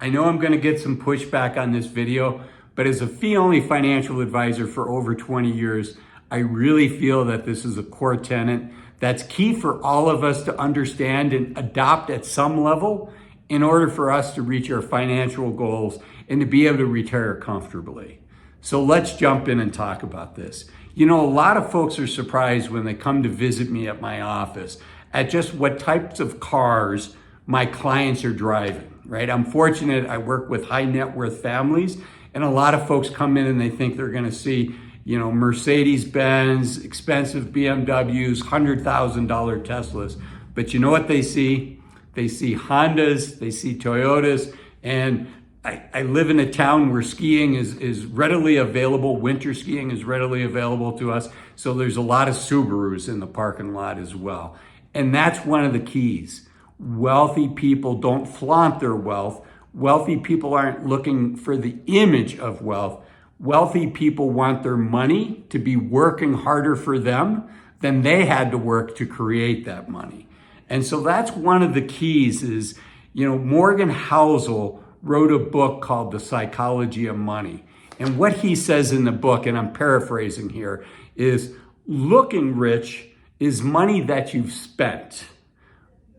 I know I'm going to get some pushback on this video, but as a fee-only financial advisor for over 20 years, I really feel that this is a core tenet that's key for all of us to understand and adopt at some level in order for us to reach our financial goals and to be able to retire comfortably. So let's jump in and talk about this. You know, a lot of folks are surprised when they come to visit me at my office at just what types of cars my clients are driving. Right? I'm fortunate, I work with high net worth families, and a lot of folks come in and they think they're gonna see, you know, Mercedes-Benz, expensive BMWs, $100,000 Teslas. But you know what they see? They see Hondas, they see Toyotas, and I live in a town where skiing is readily available. Winter skiing is readily available to us. So there's a lot of Subarus in the parking lot as well. And that's one of the keys. Wealthy people don't flaunt their wealth. Wealthy people aren't looking for the image of wealth. Wealthy people want their money to be working harder for them than they had to work to create that money. And so that's one of the keys is, you know, Morgan Housel wrote a book called The Psychology of Money. And what he says in the book, and I'm paraphrasing here, is looking rich is money that you've spent.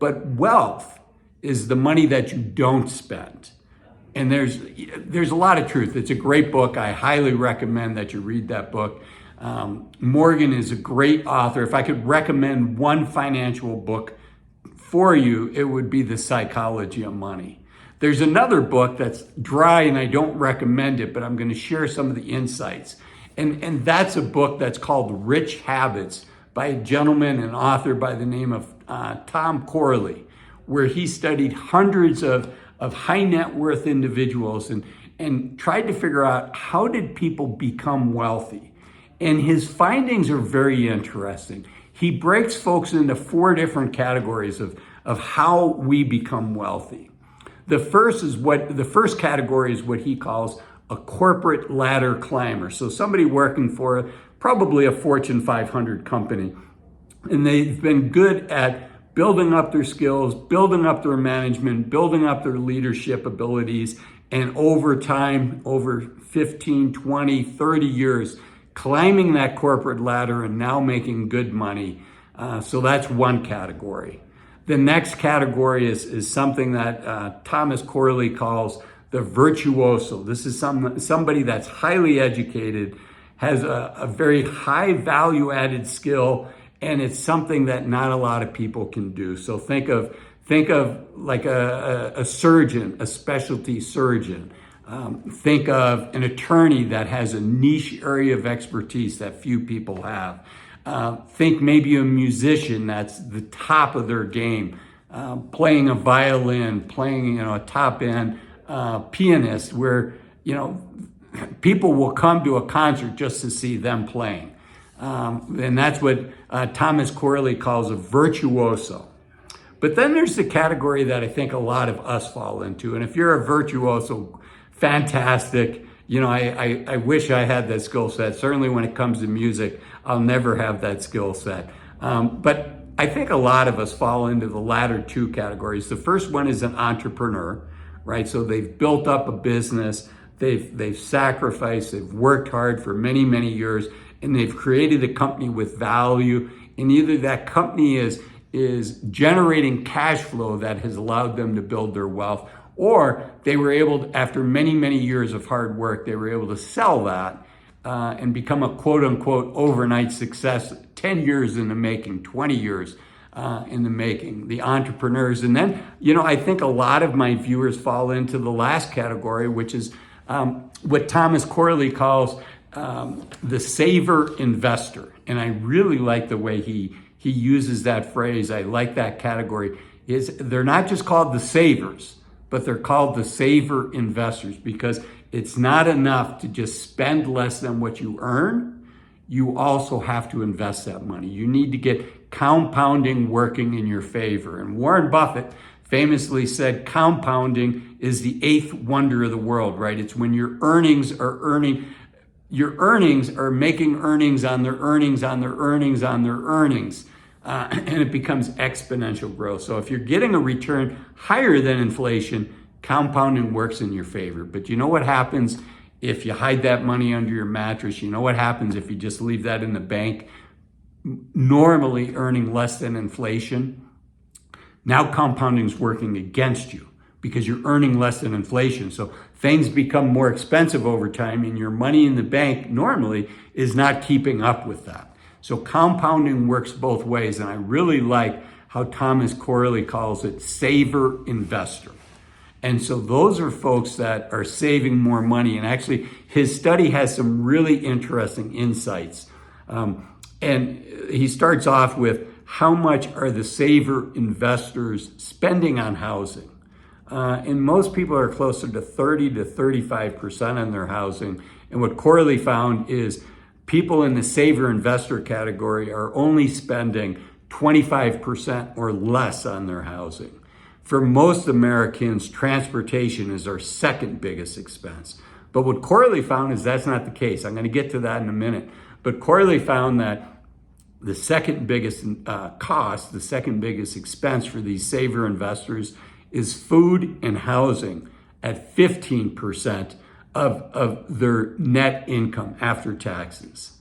But wealth is the money that you don't spend. And there's a lot of truth. It's a great book. I highly recommend that you read that book. Morgan is a great author. If I could recommend one financial book for you, it would be The Psychology of Money. There's another book that's dry and I don't recommend it, but I'm going to share some of the insights. And that's a book that's called Rich Habits by a gentleman, an author by the name of Tom Corley, where he studied hundreds of high net worth individuals and tried to figure out how did people become wealthy. And his findings are very interesting. He breaks folks into 4 different categories of how we become wealthy. The first category is what he calls a corporate ladder climber. So somebody working for probably a Fortune 500 company. And they've been good at building up their skills, building up their management, building up their leadership abilities, and over time, over 15, 20, 30 years, climbing that corporate ladder and now making good money. So that's one category. The next category is something that Thomas Corley calls the virtuoso. This is somebody that's highly educated, has a very high value added skill, and it's something that not a lot of people can do. So think of like a surgeon, a specialty surgeon. Think of an attorney that has a niche area of expertise that few people have. Think maybe a musician that's the top of their game, playing a violin, playing, you know, a top end pianist where, you know, people will come to a concert just to see them playing. And that's what Thomas Corley calls a virtuoso. But then there's the category that I think a lot of us fall into. And if you're a virtuoso, fantastic. You know, I wish I had that skill set. Certainly when it comes to music, I'll never have that skill set. But I think a lot of us fall into the latter 2 categories. The first one is an entrepreneur, right? So they've built up a business, they've sacrificed, they've worked hard for many, many years, and they've created a company with value. And either that company is generating cash flow that has allowed them to build their wealth, or they were able to, after many, many years of hard work, they were able to sell that and become a quote unquote overnight success, 10 years in the making, 20 years in the making, the entrepreneurs. And then, you know, I think a lot of my viewers fall into the last category, which is what Thomas Corley calls the saver investor. And I really like the way he uses that phrase. I like that category. They're not just called the savers, but they're called the saver investors, because it's not enough to just spend less than what you earn. You also have to invest that money. You need to get compounding working in your favor. And Warren Buffett famously said compounding is the 8th wonder of the world, right? It's when your earnings are making earnings on their earnings on their earnings on their earnings. And it becomes exponential growth. So if you're getting a return higher than inflation, compounding works in your favor. But you know what happens if you hide that money under your mattress? You know what happens if you just leave that in the bank, normally earning less than inflation? Now compounding is working against you because you're earning less than inflation. So things become more expensive over time, and your money in the bank normally is not keeping up with that. So compounding works both ways, and I really like how Thomas Corley calls it saver investor. And so those are folks that are saving more money. And actually, his study has some really interesting insights. And he starts off with how much are the saver investors spending on housing? And most people are closer to 30 to 35% on their housing. And what Corley found is people in the saver investor category are only spending 25% or less on their housing. For most Americans, transportation is our second biggest expense. But what Corley found is that's not the case. I'm going to get to that in a minute. But Corley found that the second biggest cost, the second biggest expense for these saver investors is food and housing at 15% of their net income after taxes.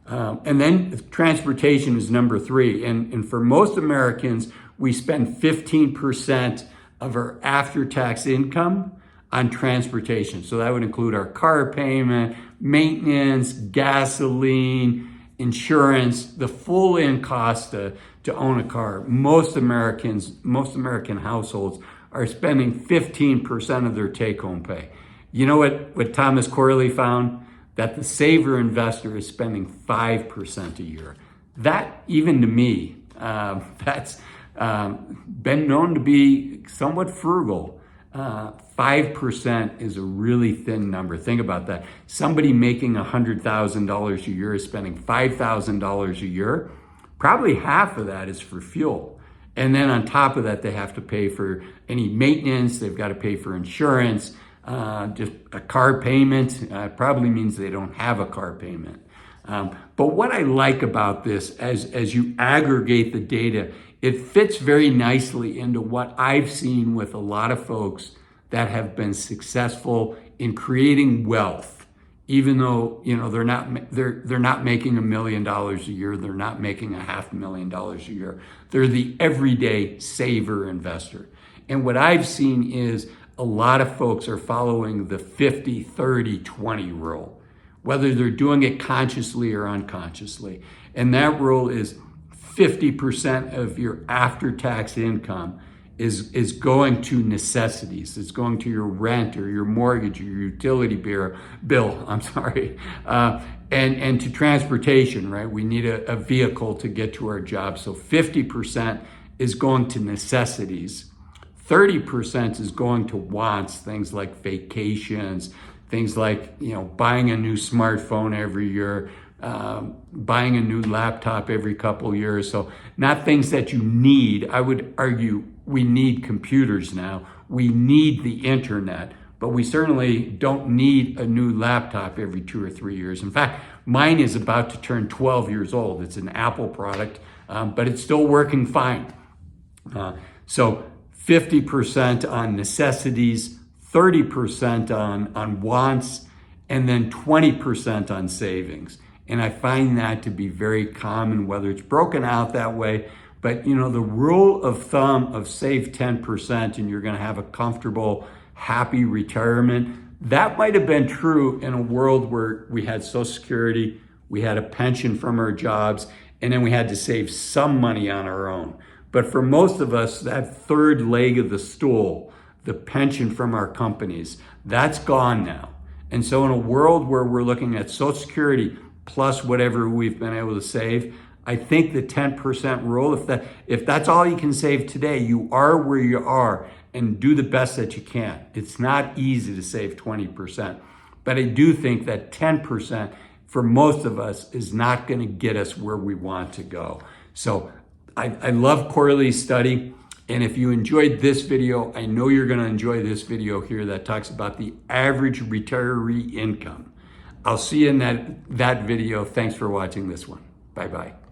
And then transportation is number 3. And for most Americans, we spend 15% of our after-tax income on transportation. So that would include our car payment, maintenance, gasoline, insurance, the full in cost to own a car. Most American households are spending 15% of their take-home pay. You know what Thomas Corley found? That the saver investor is spending 5% a year. That, even to me, that's been known to be somewhat frugal. 5% is a really thin number. Think about that. Somebody making $100,000 a year is spending $5,000 a year. Probably half of that is for fuel. And then on top of that, they have to pay for any maintenance. They've got to pay for insurance. Just a car payment probably means they don't have a car payment. But what I like about this, as you aggregate the data, it fits very nicely into what I've seen with a lot of folks that have been successful in creating wealth, even though they're not making $1 million a year, they're not making $500,000 a year. They're the everyday saver investor. And what I've seen is a lot of folks are following the 50-30-20 rule, whether they're doing it consciously or unconsciously. And that rule is 50% of your after-tax income is going to necessities. It's going to your rent or your mortgage or your utility bill, and to transportation, right? We need a vehicle to get to our job. So 50% is going to necessities. 30% is going to wants, things like vacations, things like buying a new smartphone every year, buying a new laptop every couple years. So not things that you need. I would argue we need computers now. We need the internet, but we certainly don't need a new laptop every 2 or 3 years. In fact, mine is about to turn 12 years old. It's an Apple product, but it's still working fine. So 50% on necessities, 30% on wants, and then 20% on savings. And I find that to be very common, whether it's broken out that way. But the rule of thumb of save 10% and you're going to have a comfortable, happy retirement, that might have been true in a world where we had Social Security, we had a pension from our jobs, and then we had to save some money on our own. But for most of us, that third leg of the stool, the pension from our companies, that's gone now. And so in a world where we're looking at Social Security plus whatever we've been able to save, I think the 10% rule, if that's all you can save today, you are where you are, and do the best that you can. It's not easy to save 20%, but I do think that 10% for most of us is not going to get us where we want to go. So I love Corley's study. And if you enjoyed this video, I know you're going to enjoy this video here that talks about the average retiree income. I'll see you in that video. Thanks for watching this one. Bye-bye.